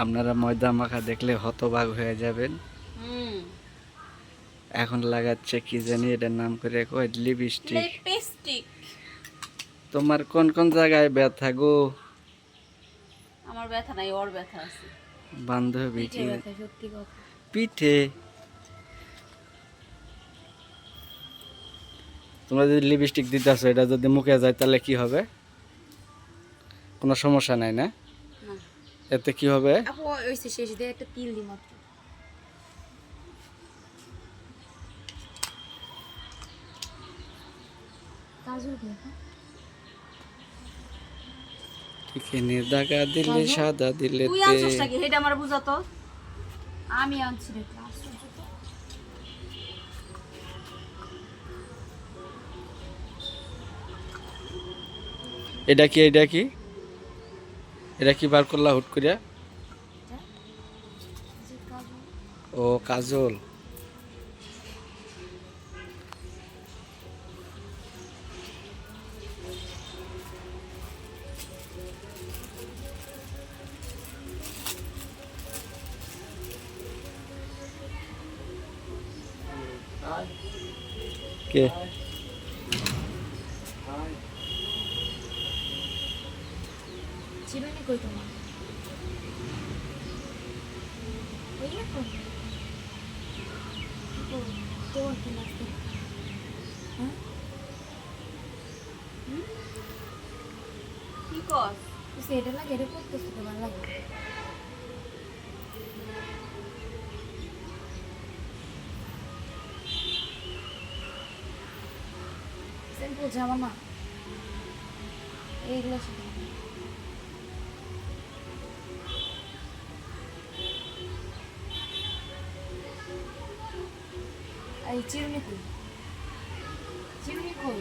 আপনারা ময়দা মাখা দেখলে হতবাক হয়ে যাবেন। এখন লাগাচ্ছে কি জানি, এটার নাম করে কয় লিপস্টিক। লিপস্টিক। তোমার কোন কোন জায়গায় ব্যথা গো? আমার ব্যথা নাই, ওর ব্যথা আছে। বান্ধবী পিঠে কি? ব্যথা, সত্যি কথা। পিঠে? তোমরা যদি লিপস্টিক দিতেছো, এটা যদি মুখে যায় তাহলে কি হবে? কোনো সমস্যা নাই না? না এতে কি হবে? আপু, ওইসে শেষ দিয়ে একটা তিল দি মাত্র। কাজল কি? এখানে দাগা দিলে সাদা দিলে তুই আনছিস নাকি এটা আমার বুঝাতো। আমি আনছি রে, আশ্চর্য তো। এটা কি? এটা কি? এটা কি বার করলা হুট করিয়া? ও কাজল। কে? চিরুনি কই তোমার? ওই না তো। তোমার কি লাগবে? হ্যাঁ? কি কস? সেটা লাগে, এটা করতেছ তো ভালো লাগে। সিম্পল জামা না এইগুলো সাথে। এই চিরুনি কই? চিরুনি কই?